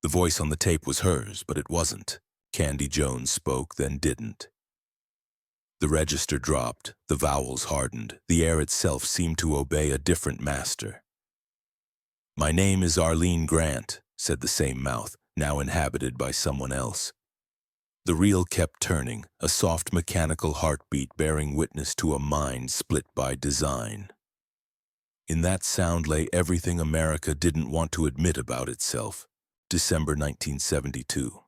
The voice on the tape was hers, but it wasn't. Candy Jones spoke, then didn't. The register dropped, the vowels hardened, the air itself seemed to obey a different master. "My name is Arlene Grant," said the same mouth, now inhabited by someone else. The reel kept turning, a soft mechanical heartbeat bearing witness to a mind split by design. In that sound lay everything America didn't want to admit about itself. December 1972.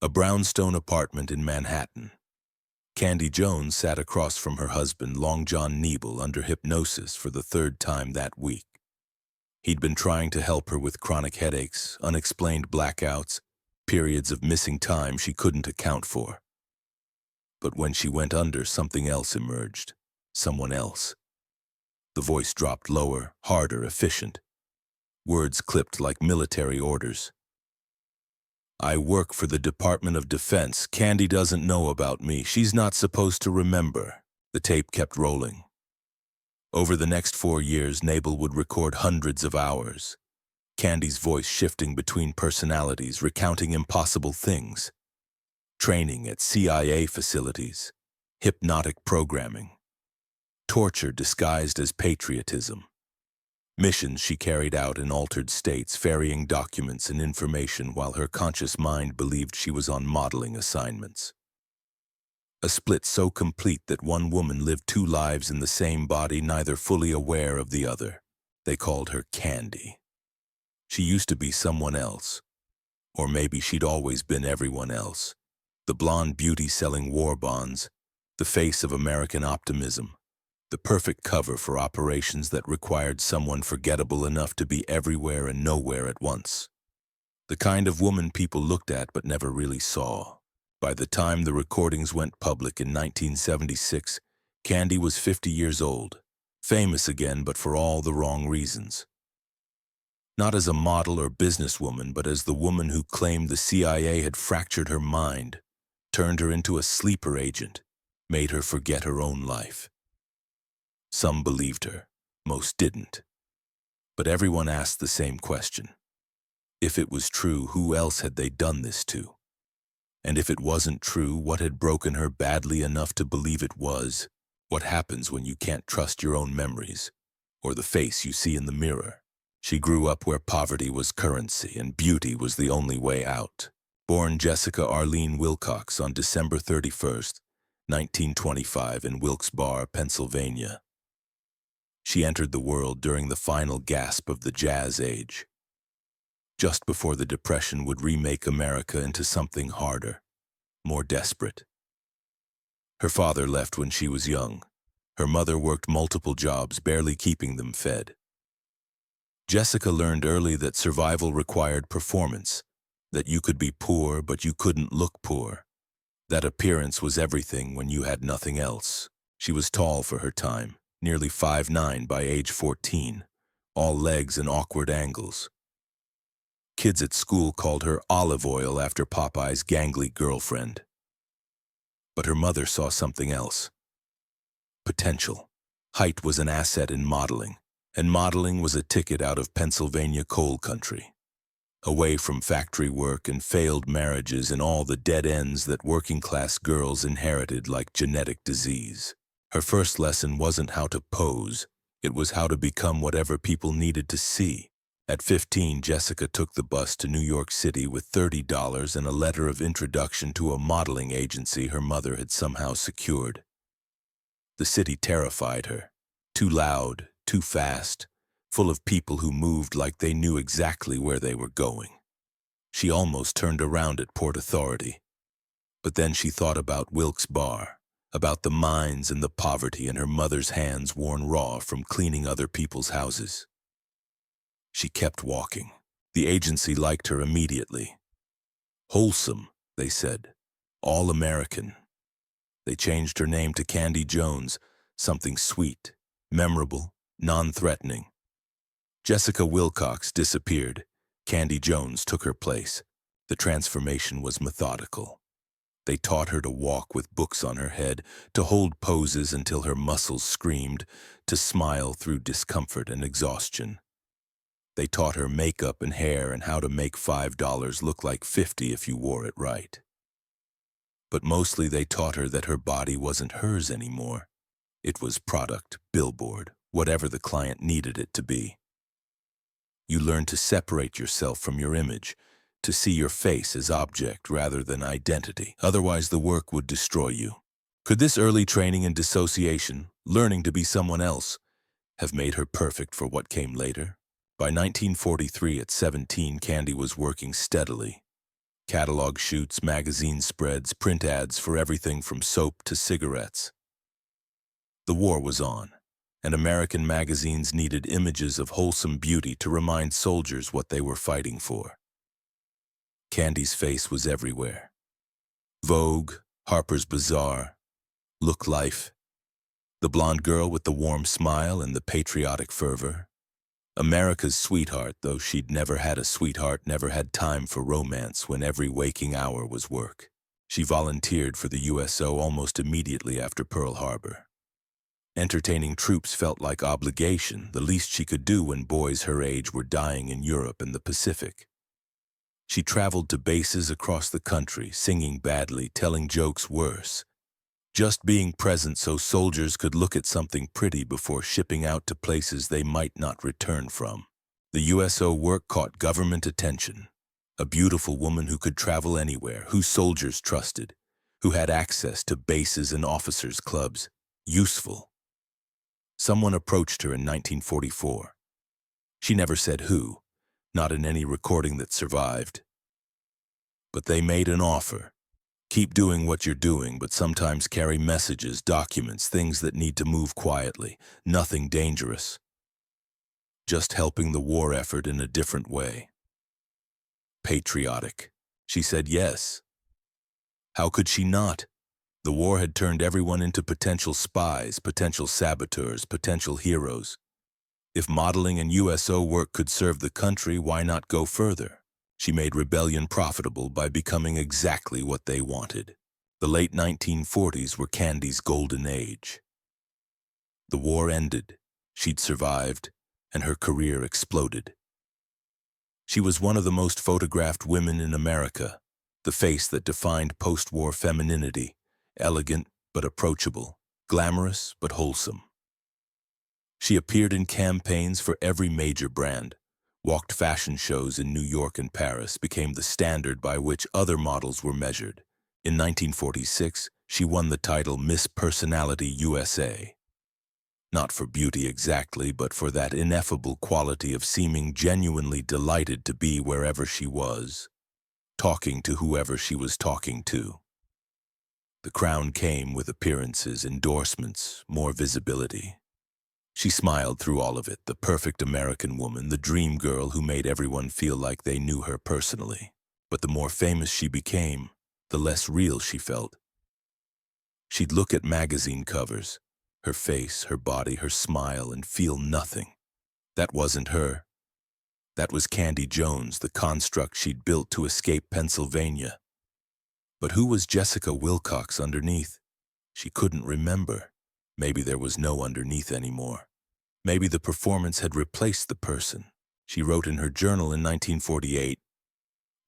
A brownstone apartment in Manhattan. Candy Jones sat across from her husband, Long John Niebel, under hypnosis for the third time that week. He'd been trying to help her with chronic headaches, unexplained blackouts, periods of missing time she couldn't account for. But when she went under, something else emerged. Someone else. The voice dropped lower, harder, efficient. Words clipped like military orders. "I work for the Department of Defense. Candy doesn't know about me. She's not supposed to remember." The tape kept rolling. Over the next 4 years, Nabel would record hundreds of hours. Candy's voice shifting between personalities, recounting impossible things. Training at CIA facilities. Hypnotic programming. Torture disguised as patriotism. Missions she carried out in altered states, ferrying documents and information while her conscious mind believed she was on modeling assignments. A split so complete that one woman lived 2 lives in the same body, neither fully aware of the other. They called her Candy. She used to be someone else. Or maybe she'd always been everyone else. The blonde beauty selling war bonds, the face of American optimism, the perfect cover for operations that required someone forgettable enough to be everywhere and nowhere at once. The kind of woman people looked at but never really saw. By the time the recordings went public in 1976, Candy was 50 years old, famous again but for all the wrong reasons. Not as a model or businesswoman, but as the woman who claimed the CIA had fractured her mind, turned her into a sleeper agent, made her forget her own life. Some believed her, most didn't. But everyone asked the same question. If it was true, who else had they done this to? And if it wasn't true, what had broken her badly enough to believe it was? What happens when you can't trust your own memories, or the face you see in the mirror? She grew up where poverty was currency and beauty was the only way out. Born Jessica Arlene Wilcox on December 31st, 1925 in Wilkes-Barre, Pennsylvania. She entered the world during the final gasp of the Jazz Age, just before the Depression would remake America into something harder, more desperate. Her father left when she was young. Her mother worked multiple jobs, barely keeping them fed. Jessica learned early that survival required performance, that you could be poor but you couldn't look poor, that appearance was everything when you had nothing else. She was tall for her time. Nearly 5'9" by age 14, all legs and awkward angles. Kids at school called her Olive Oil after Popeye's gangly girlfriend. But her mother saw something else. Potential. Height was an asset in modeling, and modeling was a ticket out of Pennsylvania coal country. Away from factory work and failed marriages and all the dead ends that working-class girls inherited like genetic disease. Her first lesson wasn't how to pose, it was how to become whatever people needed to see. At 15, Jessica took the bus to New York City with $30 and a letter of introduction to a modeling agency her mother had somehow secured. The city terrified her. Too loud, too fast, full of people who moved like they knew exactly where they were going. She almost turned around at Port Authority. But then she thought about Wilkes-Barre, about the mines and the poverty and her mother's hands worn raw from cleaning other people's houses. She kept walking. The agency liked her immediately. Wholesome, they said. All American. They changed her name to Candy Jones, something sweet, memorable, non-threatening. Jessica Wilcox disappeared. Candy Jones took her place. The transformation was methodical. They taught her to walk with books on her head, to hold poses until her muscles screamed, to smile through discomfort and exhaustion. They taught her makeup and hair and how to make $5 look like 50 if you wore it right. But mostly they taught her that her body wasn't hers anymore. It was product, billboard, whatever the client needed it to be. You learned to separate yourself from your image, to see your face as object rather than identity. Otherwise, the work would destroy you. Could this early training in dissociation, learning to be someone else, have made her perfect for what came later? By 1943, at 17, Candy was working steadily. Catalog shoots, magazine spreads, print ads for everything from soap to cigarettes. The war was on, and American magazines needed images of wholesome beauty to remind soldiers what they were fighting for. Candy's face was everywhere. Vogue, Harper's Bazaar, Look Life. The blonde girl with the warm smile and the patriotic fervor. America's sweetheart, though she'd never had a sweetheart, never had time for romance when every waking hour was work. She volunteered for the USO almost immediately after Pearl Harbor. Entertaining troops felt like obligation, the least she could do when boys her age were dying in Europe and the Pacific. She traveled to bases across the country, singing badly, telling jokes worse. Just being present so soldiers could look at something pretty before shipping out to places they might not return from. The USO work caught government attention. A beautiful woman who could travel anywhere, who soldiers trusted, who had access to bases and officers' clubs. Useful. Someone approached her in 1944. She never said who, not in any recording that survived. But they made an offer. Keep doing what you're doing, but sometimes carry messages, documents, things that need to move quietly. Nothing dangerous. Just helping the war effort in a different way. Patriotic. She said yes. How could she not? The war had turned everyone into potential spies, potential saboteurs, potential heroes. If modeling and USO work could serve the country, why not go further? She made rebellion profitable by becoming exactly what they wanted. The late 1940s were Candy's golden age. The war ended, she'd survived, and her career exploded. She was one of the most photographed women in America, the face that defined post-war femininity, elegant but approachable, glamorous but wholesome. She appeared in campaigns for every major brand, walked fashion shows in New York and Paris, became the standard by which other models were measured. In 1946, she won the title Miss Personality USA. Not for beauty exactly, but for that ineffable quality of seeming genuinely delighted to be wherever she was, talking to whoever she was talking to. The crown came with appearances, endorsements, more visibility. She smiled through all of it, the perfect American woman, the dream girl who made everyone feel like they knew her personally. But the more famous she became, the less real she felt. She'd look at magazine covers, her face, her body, her smile, and feel nothing. That wasn't her. That was Candy Jones, the construct she'd built to escape Pennsylvania. But who was Jessica Wilcox underneath? She couldn't remember. Maybe there was no underneath anymore. Maybe the performance had replaced the person. She wrote in her journal in 1948,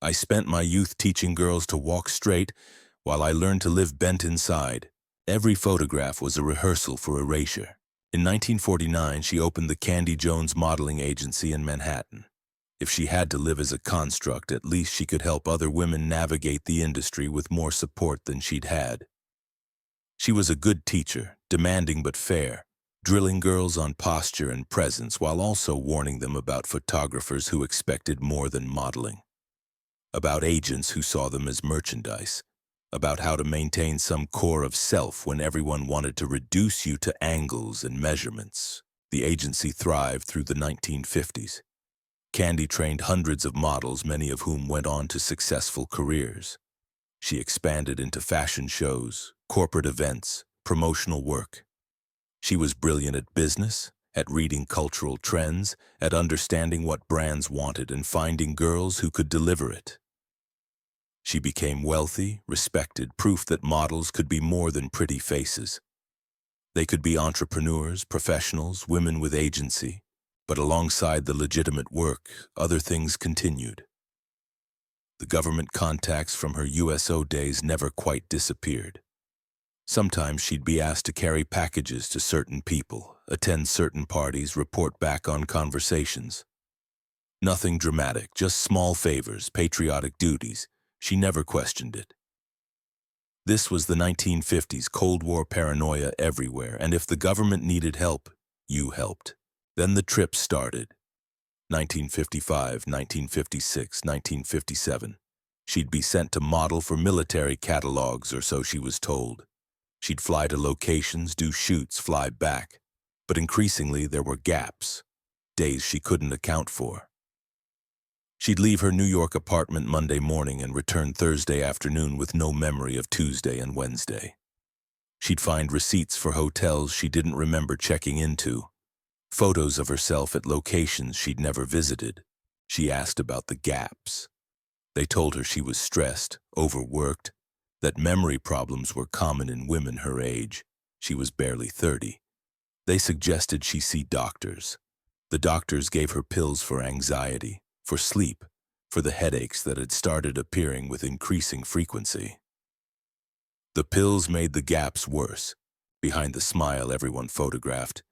"I spent my youth teaching girls to walk straight while I learned to live bent inside. Every photograph was a rehearsal for erasure." In 1949, she opened the Candy Jones modeling agency in Manhattan. If she had to live as a construct, at least she could help other women navigate the industry with more support than she'd had. She was a good teacher, demanding but fair, drilling girls on posture and presence while also warning them about photographers who expected more than modeling, about agents who saw them as merchandise, about how to maintain some core of self when everyone wanted to reduce you to angles and measurements. The agency thrived through the 1950s. Candy trained hundreds of models, many of whom went on to successful careers. She expanded into fashion shows, corporate events, promotional work. She was brilliant at business, at reading cultural trends, at understanding what brands wanted and finding girls who could deliver it. She became wealthy, respected, proof that models could be more than pretty faces. They could be entrepreneurs, professionals, women with agency. But alongside the legitimate work, other things continued. The government contacts from her USO days never quite disappeared. Sometimes she'd be asked to carry packages to certain people, attend certain parties, report back on conversations. Nothing dramatic, just small favors, patriotic duties. She never questioned it. This was the 1950s, Cold War paranoia everywhere, and if the government needed help, you helped. Then the trips started. 1955, 1956, 1957. She'd be sent to model for military catalogs, or so she was told. She'd fly to locations, do shoots, fly back. But increasingly there were gaps, days she couldn't account for. She'd leave her New York apartment Monday morning and return Thursday afternoon with no memory of Tuesday and Wednesday. She'd find receipts for hotels she didn't remember checking into, photos of herself at locations she'd never visited. She asked about the gaps. They told her she was stressed, overworked, that memory problems were common in women her age. She was barely 30. They suggested she see doctors. The doctors gave her pills for anxiety, for sleep, for the headaches that had started appearing with increasing frequency. The pills made the gaps worse. Behind the smile everyone photographed,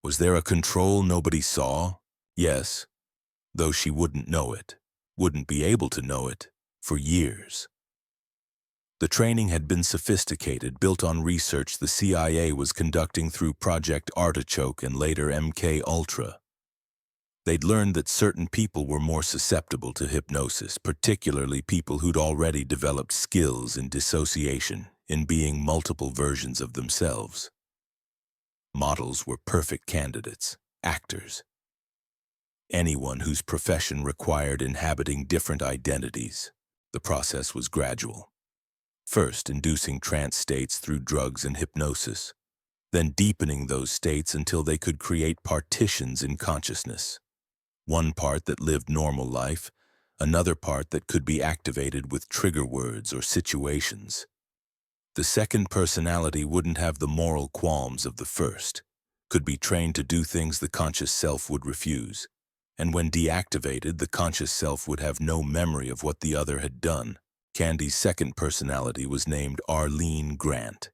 was there a control nobody saw? Yes, though she wouldn't know it, wouldn't be able to know it, for years. The training had been sophisticated, built on research the CIA was conducting through Project Artichoke and later MK Ultra. They'd learned that certain people were more susceptible to hypnosis, particularly people who'd already developed skills in dissociation, in being multiple versions of themselves. Models were perfect candidates, actors. Anyone whose profession required inhabiting different identities. The process was gradual. First, inducing trance states through drugs and hypnosis, then deepening those states until they could create partitions in consciousness. One part that lived normal life, another part that could be activated with trigger words or situations. The second personality wouldn't have the moral qualms of the first, could be trained to do things the conscious self would refuse, and when deactivated, the conscious self would have no memory of what the other had done. Candy's second personality was named Arlene Grant.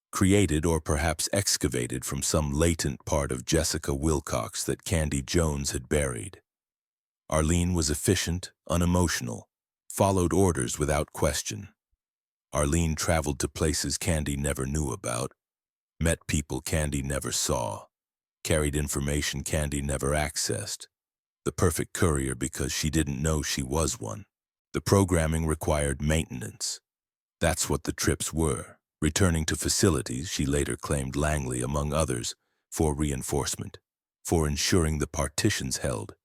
Created or perhaps excavated from some latent part of Jessica Wilcox that Candy Jones had buried. Arlene was efficient, unemotional, followed orders without question. Arlene traveled to places Candy never knew about, met people Candy never saw, carried information Candy never accessed. The perfect courier because she didn't know she was one. The programming required maintenance. That's what the trips were. Returning to facilities, she later claimed Langley, among others, for reinforcement, for ensuring the partitions held,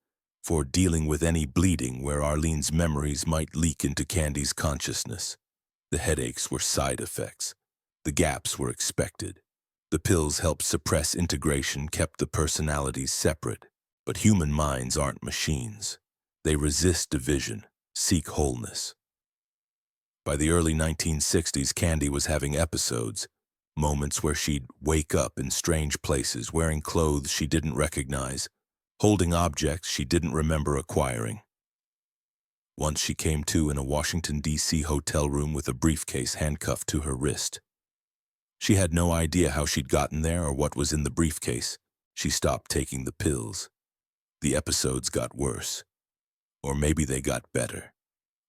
for dealing with any bleeding where Arlene's memories might leak into Candy's consciousness. The headaches were side effects. The gaps were expected. The pills helped suppress integration, kept the personalities separate. But human minds aren't machines. They resist division, seek wholeness. By the early 1960s, Candy was having episodes, moments where she'd wake up in strange places, wearing clothes she didn't recognize, holding objects she didn't remember acquiring. Once she came to in a Washington, D.C. hotel room with a briefcase handcuffed to her wrist. She had no idea how she'd gotten there or what was in the briefcase. She stopped taking the pills. The episodes got worse. Or maybe they got better.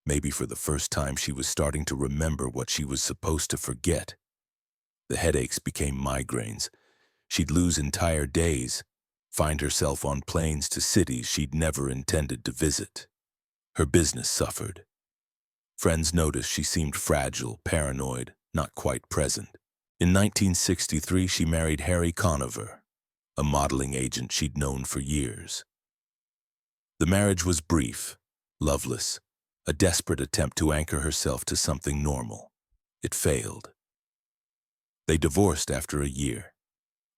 Maybe for the first time she was starting to remember what she was supposed to forget. The headaches became migraines. She'd lose entire days, find herself on planes to cities she'd never intended to visit. Her business suffered. Friends noticed she seemed fragile, paranoid, not quite present. In 1963, she married Harry Conover, a modeling agent she'd known for years. The marriage was brief, loveless, a desperate attempt to anchor herself to something normal. It failed. They divorced after a year.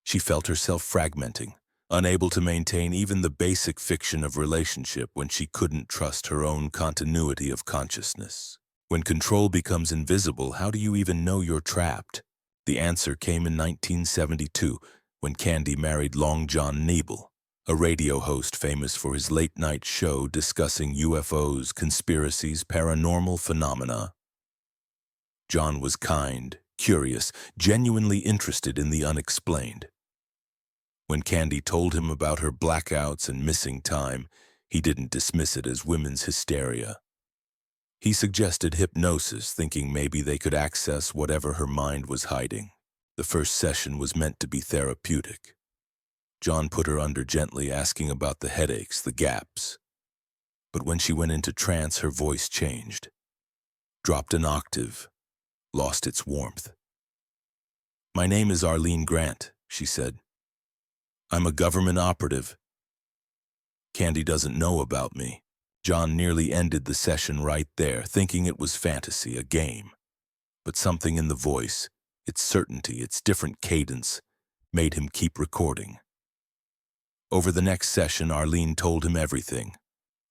She felt herself fragmenting, unable to maintain even the basic fiction of relationship when she couldn't trust her own continuity of consciousness. When control becomes invisible, how do you even know you're trapped? The answer came in 1972, when Candy married Long John Nebel, a radio host famous for his late-night show discussing UFOs, conspiracies, paranormal phenomena. John was kind, curious, genuinely interested in the unexplained. When Candy told him about her blackouts and missing time, he didn't dismiss it as women's hysteria. He suggested hypnosis, thinking maybe they could access whatever her mind was hiding. The first session was meant to be therapeutic. John put her under gently, asking about the headaches, the gaps. But when she went into trance, her voice changed. Dropped an octave, lost its warmth. "My name is Arlene Grant," she said. "I'm a government operative. Candy doesn't know about me." John nearly ended the session right there, thinking it was fantasy, a game. But something in the voice, its certainty, its different cadence, made him keep recording. Over the next session, Arlene told him everything.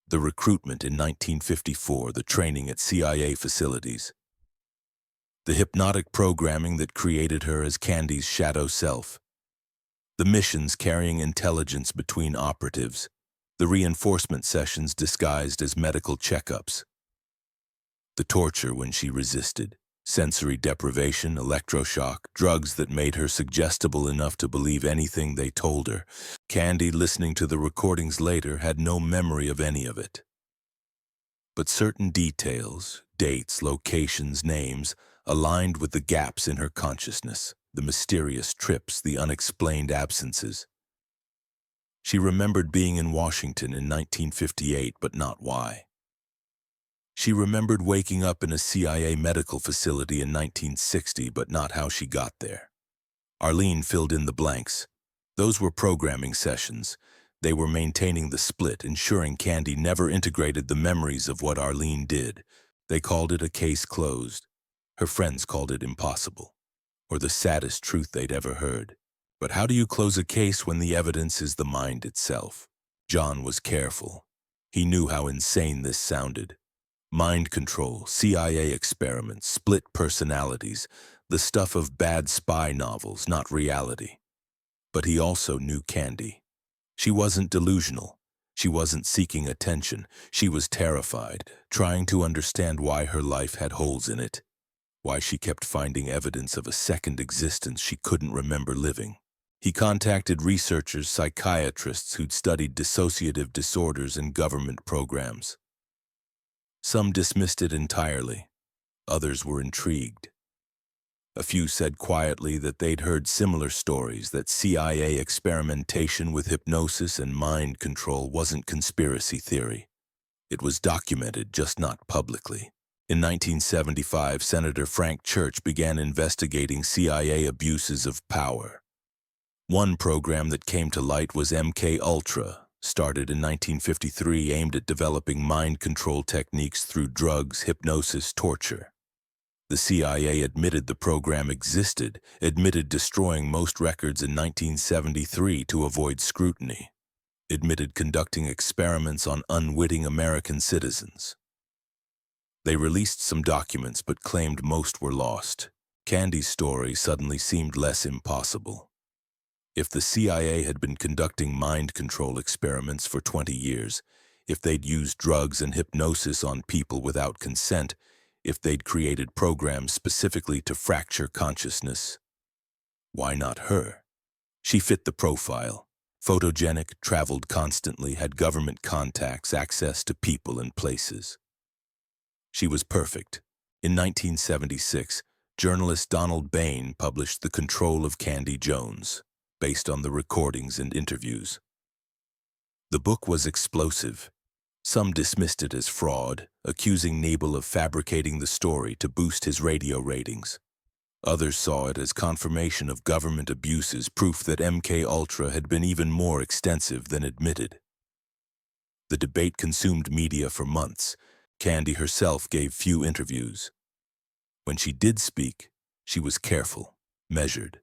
The recruitment in 1954, the training at CIA facilities, the hypnotic programming that created her as Candy's shadow self, the missions carrying intelligence between operatives, the reinforcement sessions disguised as medical checkups, the torture when she resisted, sensory deprivation, electroshock, drugs that made her suggestible enough to believe anything they told her. Candy, listening to the recordings later, had no memory of any of it. But certain details, dates, locations, names, aligned with the gaps in her consciousness, the mysterious trips, the unexplained absences. She remembered being in Washington in 1958, but not why. She remembered waking up in a CIA medical facility in 1960, but not how she got there. Arlene filled in the blanks. Those were programming sessions. They were maintaining the split, ensuring Candy never integrated the memories of what Arlene did. They called it a case closed. Her friends called it impossible, or the saddest truth they'd ever heard. But how do you close a case when the evidence is the mind itself? John was careful. He knew how insane this sounded. Mind control, CIA experiments, split personalities, the stuff of bad spy novels, not reality. But he also knew Candy. She wasn't delusional. She wasn't seeking attention. She was terrified, trying to understand why her life had holes in it, why she kept finding evidence of a second existence she couldn't remember living. He contacted researchers, psychiatrists who'd studied dissociative disorders in government programs. Some dismissed it entirely. Others were intrigued. A few said quietly that they'd heard similar stories, that CIA experimentation with hypnosis and mind control wasn't conspiracy theory. It was documented, just not publicly. In 1975, Senator Frank Church began investigating CIA abuses of power. One program that came to light was MK-Ultra, started in 1953, aimed at developing mind control techniques through drugs, hypnosis, torture. The CIA admitted the program existed, admitted destroying most records in 1973 to avoid scrutiny, admitted conducting experiments on unwitting American citizens. They released some documents but claimed most were lost. Candy's story suddenly seemed less impossible. If the CIA had been conducting mind control experiments for 20 years, if they'd used drugs and hypnosis on people without consent, if they'd created programs specifically to fracture consciousness, why not her? She fit the profile. Photogenic, traveled constantly, had government contacts, access to people and places. She was perfect. In 1976, journalist Donald Bain published The Control of Candy Jones, based on the recordings and interviews. The book was explosive. Some dismissed it as fraud, accusing Nebel of fabricating the story to boost his radio ratings. Others saw it as confirmation of government abuses, proof that MK-Ultra had been even more extensive than admitted. The debate consumed media for months. Candy herself gave few interviews. When she did speak, she was careful, measured.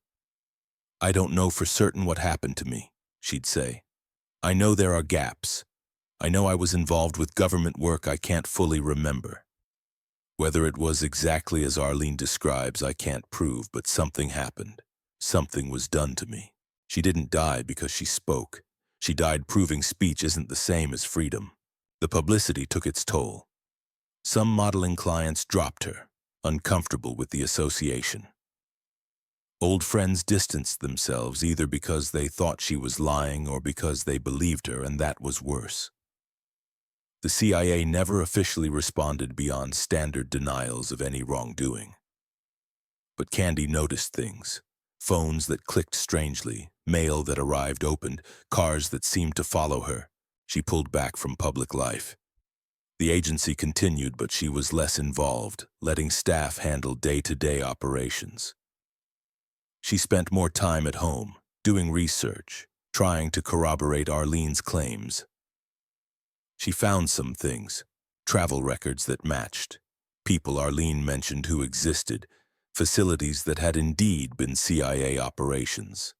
"I don't know for certain what happened to me," she'd say. "I know there are gaps. I know I was involved with government work I can't fully remember. Whether it was exactly as Arlene describes, I can't prove, but something happened. Something was done to me." She didn't die because she spoke. She died proving speech isn't the same as freedom. The publicity took its toll. Some modeling clients dropped her, uncomfortable with the association. Old friends distanced themselves either because they thought she was lying or because they believed her, and that was worse. The CIA never officially responded beyond standard denials of any wrongdoing. But Candy noticed things. Phones that clicked strangely, mail that arrived opened, cars that seemed to follow her. She pulled back from public life. The agency continued, but she was less involved, letting staff handle day-to-day operations. She spent more time at home, doing research, trying to corroborate Arlene's claims. She found some things, travel records that matched, people Arlene mentioned who existed, facilities that had indeed been CIA operations.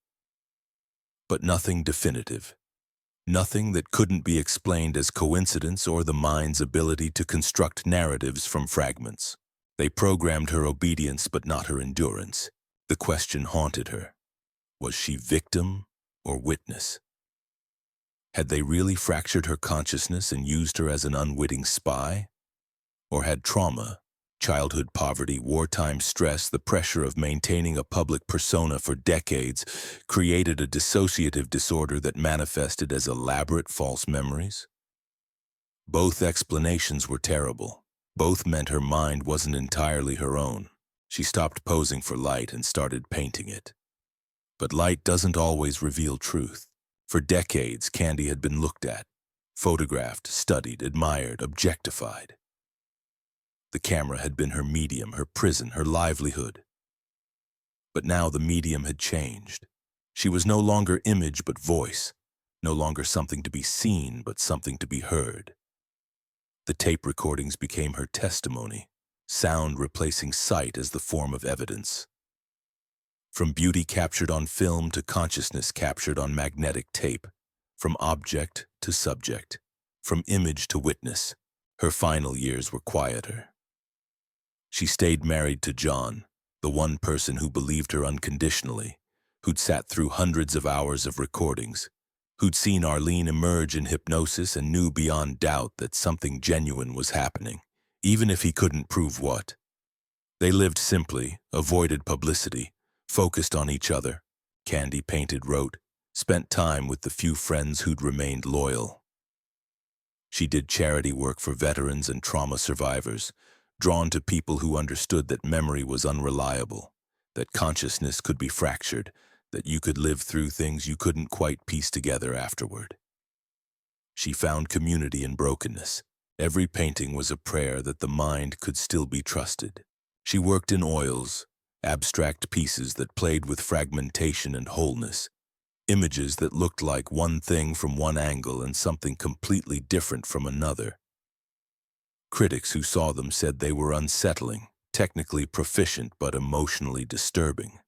But nothing definitive. Nothing that couldn't be explained as coincidence or the mind's ability to construct narratives from fragments. They programmed her obedience but not her endurance. The question haunted her. Was she victim or witness? Had they really fractured her consciousness and used her as an unwitting spy? Or had trauma, childhood poverty, wartime stress, the pressure of maintaining a public persona for decades created a dissociative disorder that manifested as elaborate false memories? Both explanations were terrible. Both meant her mind wasn't entirely her own. She stopped posing for light and started painting it. But light doesn't always reveal truth. For decades, Candy had been looked at, photographed, studied, admired, objectified. The camera had been her medium, her prison, her livelihood. But now the medium had changed. She was no longer image but voice, no longer something to be seen but something to be heard. The tape recordings became her testimony, sound replacing sight as the form of evidence. From beauty captured on film to consciousness captured on magnetic tape, from object to subject, from image to witness, her final years were quieter. She stayed married to John, the one person who believed her unconditionally, who'd sat through hundreds of hours of recordings, who'd seen Arlene emerge in hypnosis and knew beyond doubt that something genuine was happening, even if he couldn't prove what. They lived simply, avoided publicity, focused on each other, Candy painted, wrote, spent time with the few friends who'd remained loyal. She did charity work for veterans and trauma survivors, drawn to people who understood that memory was unreliable, that consciousness could be fractured, that you could live through things you couldn't quite piece together afterward. She found community in brokenness. Every painting was a prayer that the mind could still be trusted. She worked in oils, abstract pieces that played with fragmentation and wholeness, images that looked like one thing from one angle and something completely different from another. Critics who saw them said they were unsettling, technically proficient but emotionally disturbing.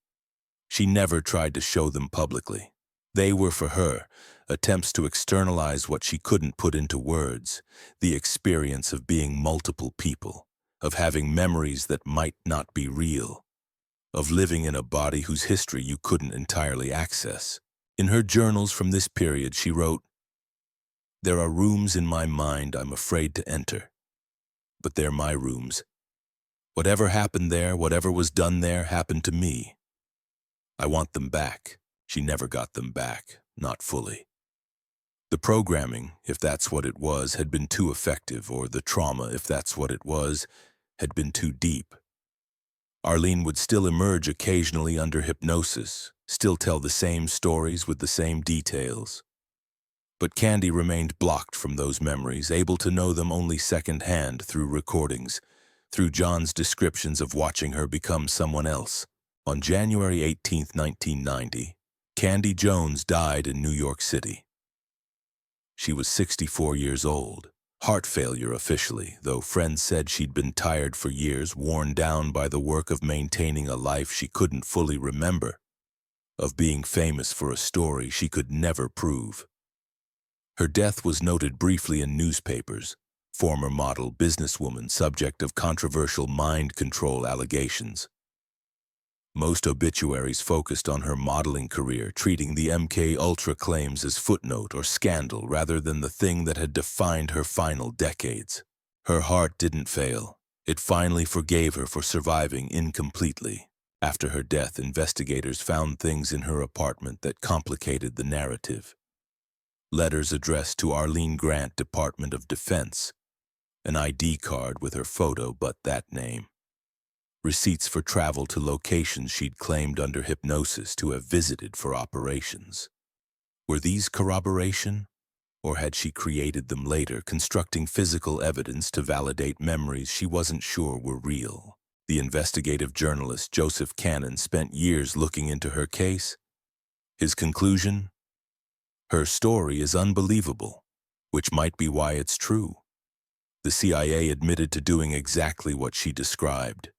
She never tried to show them publicly. They were, for her, attempts to externalize what she couldn't put into words, the experience of being multiple people, of having memories that might not be real, of living in a body whose history you couldn't entirely access. In her journals from this period, she wrote, "There are rooms in my mind I'm afraid to enter, but they're my rooms. Whatever happened there, whatever was done there, happened to me. I want them back." She never got them back, not fully. The programming, if that's what it was, had been too effective, or the trauma, if that's what it was, had been too deep. Arlene would still emerge occasionally under hypnosis, still tell the same stories with the same details. But Candy remained blocked from those memories, able to know them only secondhand through recordings, through John's descriptions of watching her become someone else. On January 18, 1990, Candy Jones died in New York City. She was 64 years old, heart failure officially, though friends said she'd been tired for years, worn down by the work of maintaining a life she couldn't fully remember, of being famous for a story she could never prove. Her death was noted briefly in newspapers. Former model, businesswoman, subject of controversial mind control allegations. Most obituaries focused on her modeling career, treating the MK Ultra claims as footnote or scandal rather than the thing that had defined her final decades. Her heart didn't fail. It finally forgave her for surviving incompletely. After her death, investigators found things in her apartment that complicated the narrative. Letters addressed to Arlene Grant, Department of Defense. An ID card with her photo but that name. Receipts for travel to locations she'd claimed under hypnosis to have visited for operations. Were these corroboration? Or had she created them later, constructing physical evidence to validate memories she wasn't sure were real? The investigative journalist Joseph Cannon spent years looking into her case. His conclusion? Her story is unbelievable, which might be why it's true. The CIA admitted to doing exactly what she described.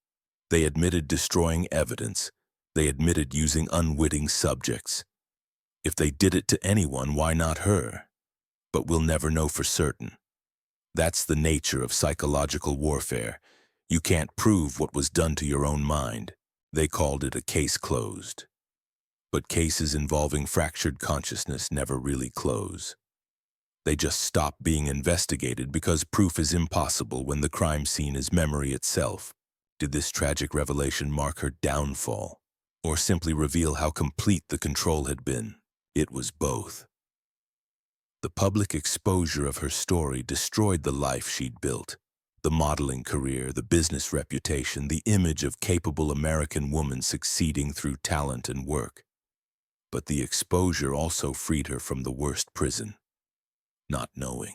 They admitted destroying evidence. They admitted using unwitting subjects. If they did it to anyone, why not her? But we'll never know for certain. That's the nature of psychological warfare. You can't prove what was done to your own mind. They called it a case closed. But cases involving fractured consciousness never really close. They just stop being investigated because proof is impossible when the crime scene is memory itself. Did this tragic revelation mark her downfall, or simply reveal how complete the control had been? It was both. The public exposure of her story destroyed the life she'd built. The modeling career, the business reputation, the image of capable American woman succeeding through talent and work. But the exposure also freed her from the worst prison, not knowing.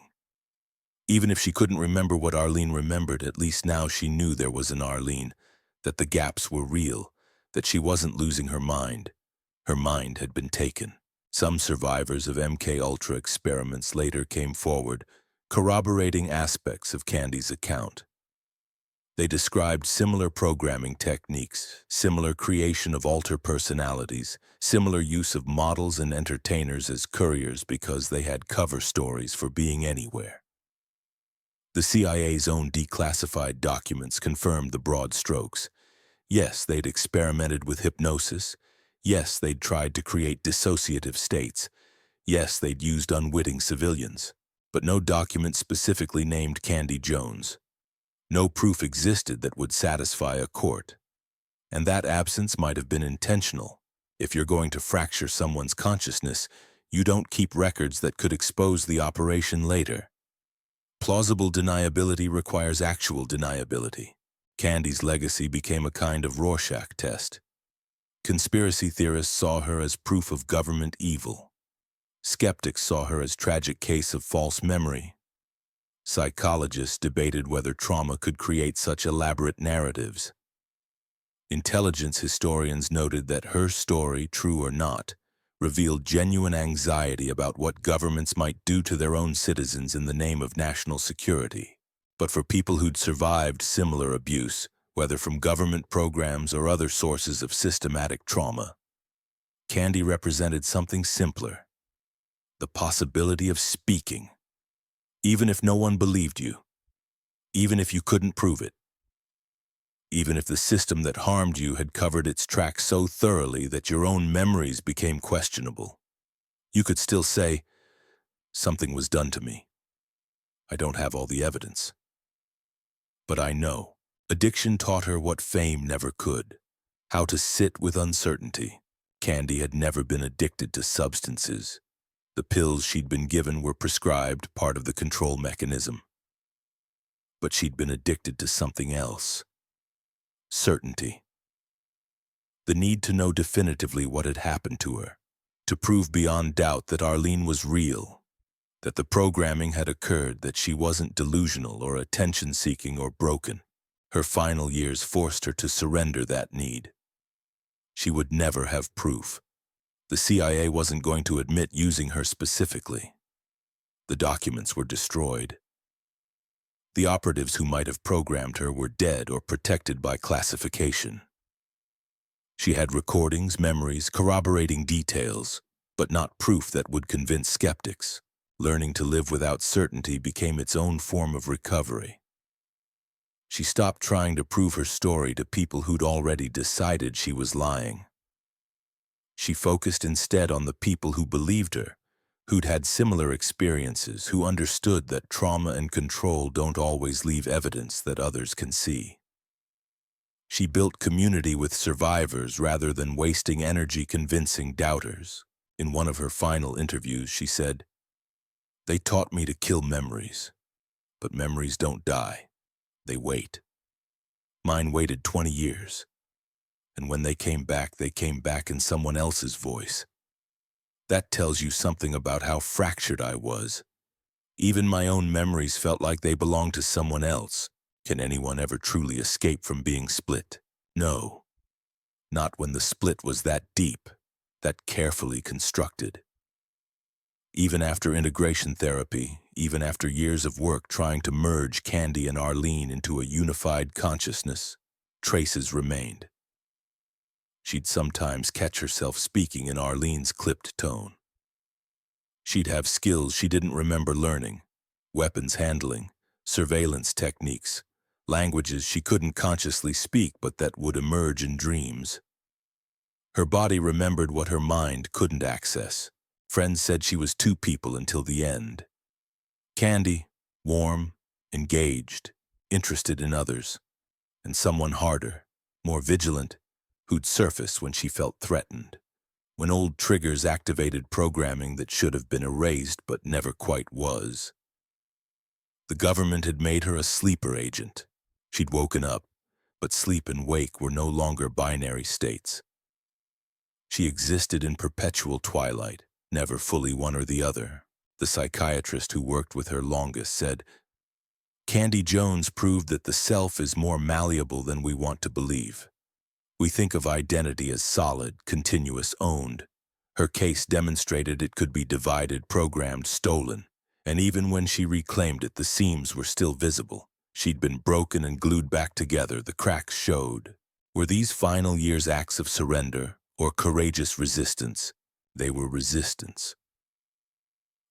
Even if she couldn't remember what Arlene remembered, at least now she knew there was an Arlene, that the gaps were real, that she wasn't losing her mind. Her mind had been taken. Some survivors of MK Ultra experiments later came forward, corroborating aspects of Candy's account. They described similar programming techniques, similar creation of alter personalities, similar use of models and entertainers as couriers because they had cover stories for being anywhere. The CIA's own declassified documents confirmed the broad strokes. Yes, they'd experimented with hypnosis. Yes, they'd tried to create dissociative states. Yes, they'd used unwitting civilians. But no document specifically named Candy Jones. No proof existed that would satisfy a court. And that absence might have been intentional. If you're going to fracture someone's consciousness, you don't keep records that could expose the operation later. Plausible deniability requires actual deniability. Candy's legacy became a kind of Rorschach test. Conspiracy theorists saw her as proof of government evil. Skeptics saw her as tragic case of false memory. Psychologists debated whether trauma could create such elaborate narratives. Intelligence historians noted that her story, true or not, revealed genuine anxiety about what governments might do to their own citizens in the name of national security. But for people who'd survived similar abuse, whether from government programs or other sources of systematic trauma, Candy represented something simpler: the possibility of speaking, even if no one believed you, even if you couldn't prove it, even if the system that harmed you had covered its tracks so thoroughly that your own memories became questionable. You could still say, something was done to me. I don't have all the evidence. But I know. Addiction taught her what fame never could: how to sit with uncertainty. Candy had never been addicted to substances. The pills she'd been given were prescribed, part of the control mechanism. But she'd been addicted to something else. Certainty. The need to know definitively what had happened to her, to prove beyond doubt that Arlene was real, that the programming had occurred, that she wasn't delusional or attention-seeking or broken. Her final years forced her to surrender that need. She would never have proof. The CIA wasn't going to admit using her specifically. The documents were destroyed. The operatives who might have programmed her were dead or protected by classification. She had recordings, memories, corroborating details, but not proof that would convince skeptics. Learning to live without certainty became its own form of recovery. She stopped trying to prove her story to people who'd already decided she was lying. She focused instead on the people who believed her, who'd had similar experiences, who understood that trauma and control don't always leave evidence that others can see. She built community with survivors rather than wasting energy convincing doubters. In one of her final interviews, she said, "They taught me to kill memories, but memories don't die. They wait. Mine waited 20 years, and when they came back in someone else's voice. That tells you something about how fractured I was. Even my own memories felt like they belonged to someone else. Can anyone ever truly escape from being split? No. Not when the split was that deep, that carefully constructed." Even after integration therapy, even after years of work trying to merge Candy and Arlene into a unified consciousness, traces remained. She'd sometimes catch herself speaking in Arlene's clipped tone. She'd have skills she didn't remember learning, weapons handling, surveillance techniques, languages she couldn't consciously speak but that would emerge in dreams. Her body remembered what her mind couldn't access. Friends said she was two people until the end. Candy, warm, engaged, interested in others, and someone harder, more vigilant, who'd surface when she felt threatened, when old triggers activated programming that should have been erased but never quite was. The government had made her a sleeper agent. She'd woken up, but sleep and wake were no longer binary states. She existed in perpetual twilight, never fully one or the other. The psychiatrist who worked with her longest said, "Candy Jones proved that the self is more malleable than we want to believe. We think of identity as solid, continuous, owned. Her case demonstrated it could be divided, programmed, stolen, and even when she reclaimed it, the seams were still visible. She'd been broken and glued back together, the cracks showed. Were these final years acts of surrender or courageous resistance? They were resistance."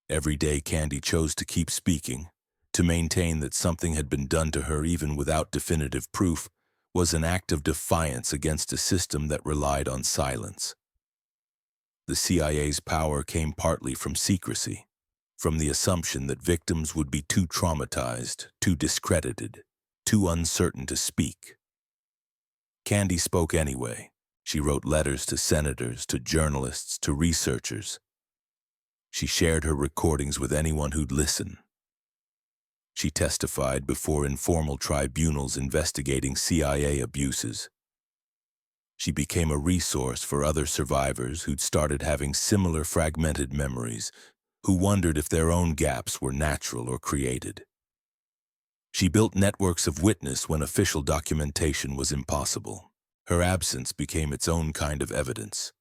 Every day Candy chose to keep speaking, to maintain that something had been done to her even without definitive proof, was an act of defiance against a system that relied on silence. The CIA's power came partly from secrecy, from the assumption that victims would be too traumatized, too discredited, too uncertain to speak. Candy spoke anyway. She wrote letters to senators, to journalists, to researchers. She shared her recordings with anyone who'd listen. She testified before informal tribunals investigating CIA abuses. She became a resource for other survivors who'd started having similar fragmented memories, who wondered if their own gaps were natural or created. She built networks of witness when official documentation was impossible. Her absence became its own kind of evidence,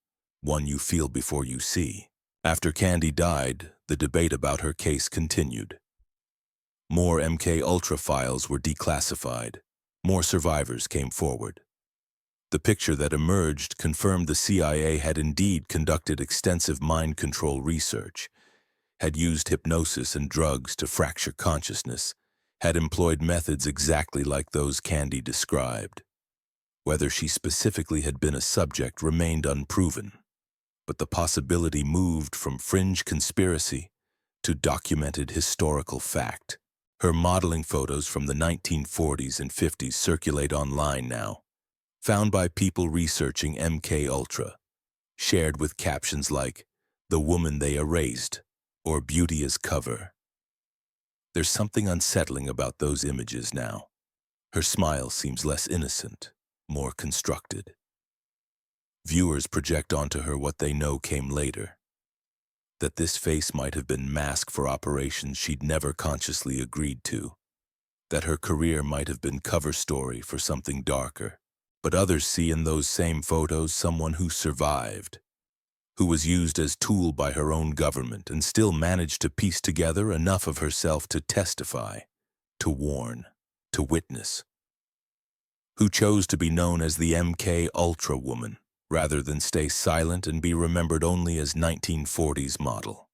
one you feel before you see. After Candy died, the debate about her case continued. More MK-Ultra files were declassified. More survivors came forward. The picture that emerged confirmed the CIA had indeed conducted extensive mind control research, had used hypnosis and drugs to fracture consciousness, had employed methods exactly like those Candy described. Whether she specifically had been a subject remained unproven, but the possibility moved from fringe conspiracy to documented historical fact. Her modeling photos from the 1940s and 50s circulate online now, found by people researching MK-Ultra, shared with captions like, "The woman they erased," or "Beauty is cover." There's something unsettling about those images now. Her smile seems less innocent, more constructed. Viewers project onto her what they know came later, that this face might have been mask for operations she'd never consciously agreed to, that her career might have been cover story for something darker. But others see in those same photos someone who survived, who was used as tool by her own government and still managed to piece together enough of herself to testify, to warn, to witness, who chose to be known as the MK-Ultra woman, rather than stay silent and be remembered only as 1940s model,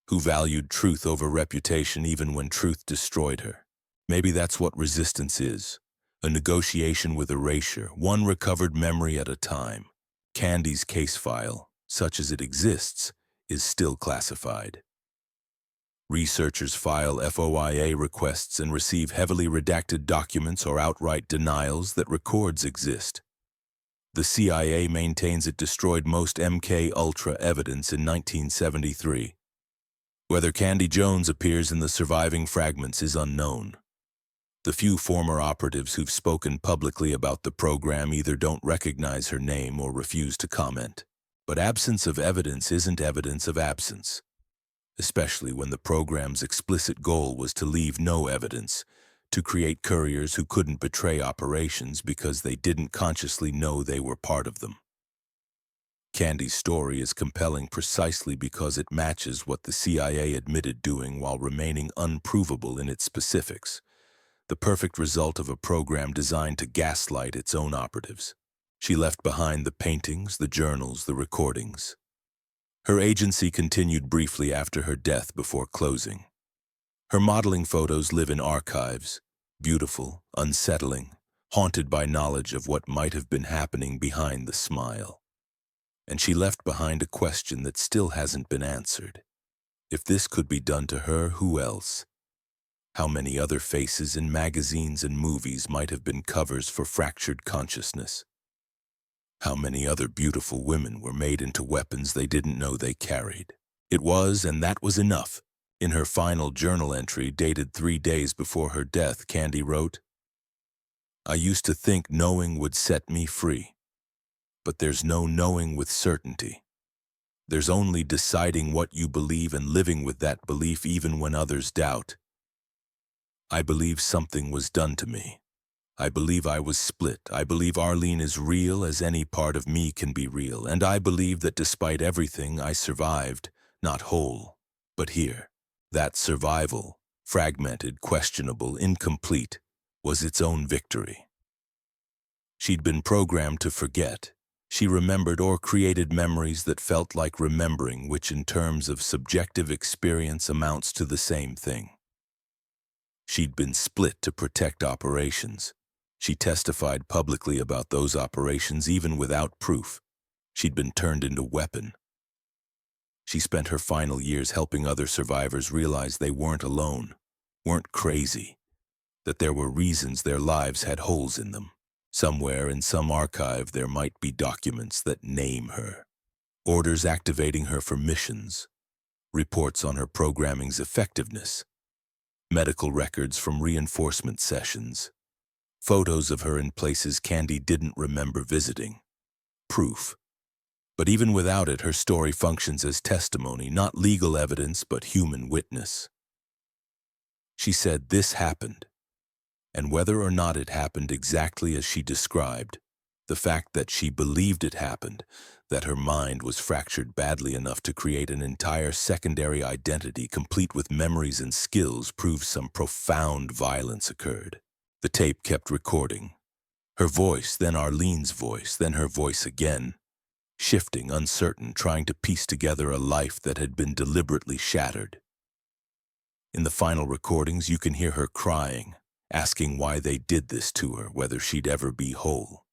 who valued truth over reputation even when truth destroyed her. Maybe that's what resistance is, A negotiation with erasure, one recovered memory at a time. Candy's case file, such as it exists, is still classified. Researchers file FOIA requests and receive heavily redacted documents or outright denials that records exist. The CIA maintains it destroyed most MK-Ultra evidence in 1973. Whether Candy Jones appears in the surviving fragments is unknown. The few former operatives who've spoken publicly about the program either don't recognize her name or refuse to comment. But absence of evidence isn't evidence of absence, especially when the program's explicit goal was to leave no evidence, to create couriers who couldn't betray operations because they didn't consciously know they were part of them. Candy's story is compelling precisely because it matches what the CIA admitted doing while remaining unprovable in its specifics, the perfect result of a program designed to gaslight its own operatives. She left behind the paintings, the journals, the recordings. Her agency continued briefly after her death before closing. Her modeling photos live in archives, beautiful, unsettling, haunted by knowledge of what might have been happening behind the smile. And she left behind a question that still hasn't been answered. If this could be done to her, who else? How many other faces in magazines and movies might have been covers for fractured consciousness? How many other beautiful women were made into weapons they didn't know they carried? It was, and that was enough. In her final journal entry, dated 3 days before her death, Candy wrote, "I used to think knowing would set me free. But there's no knowing with certainty. There's only deciding what you believe and living with that belief even when others doubt. I believe something was done to me. I believe I was split. I believe Arlene is real as any part of me can be real. And I believe that despite everything, I survived, not whole, but here. That survival, fragmented, questionable, incomplete, was its own victory." She'd been programmed to forget. She remembered or created memories that felt like remembering, which in terms of subjective experience amounts to the same thing. She'd been split to protect operations. She testified publicly about those operations even without proof. She'd been turned into a weapon. She spent her final years helping other survivors realize they weren't alone, weren't crazy, that there were reasons their lives had holes in them. Somewhere in some archive there might be documents that name her, orders activating her for missions, reports on her programming's effectiveness, medical records from reinforcement sessions, photos of her in places Candy didn't remember visiting. Proof. But even without it, her story functions as testimony, not legal evidence, but human witness. She said this happened, and whether or not it happened exactly as she described, the fact that she believed it happened, that her mind was fractured badly enough to create an entire secondary identity complete with memories and skills, proves some profound violence occurred. The tape kept recording. Her voice, then Arlene's voice, then her voice again. Shifting, uncertain, trying to piece together a life that had been deliberately shattered. In the final recordings, you can hear her crying, asking why they did this to her, whether she'd ever be whole.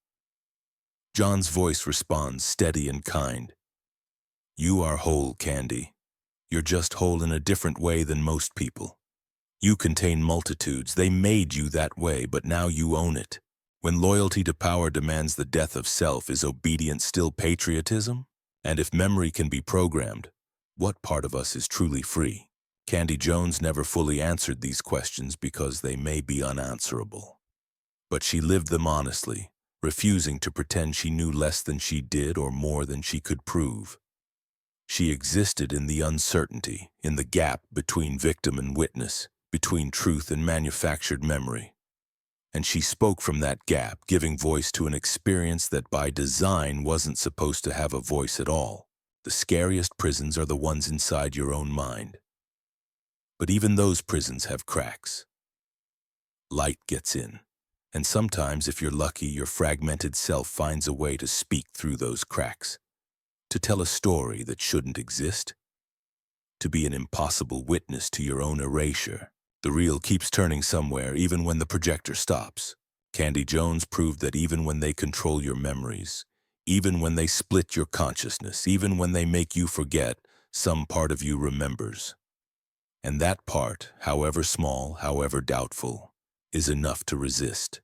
John's voice responds, steady and kind. "You are whole, Candy. You're just whole in a different way than most people. You contain multitudes. They made you that way, but now you own it. When loyalty to power demands the death of self, is obedience still patriotism? And if memory can be programmed, what part of us is truly free?" Candy Jones never fully answered these questions because they may be unanswerable. But she lived them honestly, refusing to pretend she knew less than she did or more than she could prove. She existed in the uncertainty, in the gap between victim and witness, between truth and manufactured memory. And she spoke from that gap, giving voice to an experience that by design wasn't supposed to have a voice at all. The scariest prisons are the ones inside your own mind. But even those prisons have cracks. Light gets in, and sometimes, if you're lucky, your fragmented self finds a way to speak through those cracks, to tell a story that shouldn't exist, to be an impossible witness to your own erasure. The reel keeps turning somewhere, even when the projector stops. Candy Jones proved that even when they control your memories, even when they split your consciousness, even when they make you forget, some part of you remembers. And that part, however small, however doubtful, is enough to resist.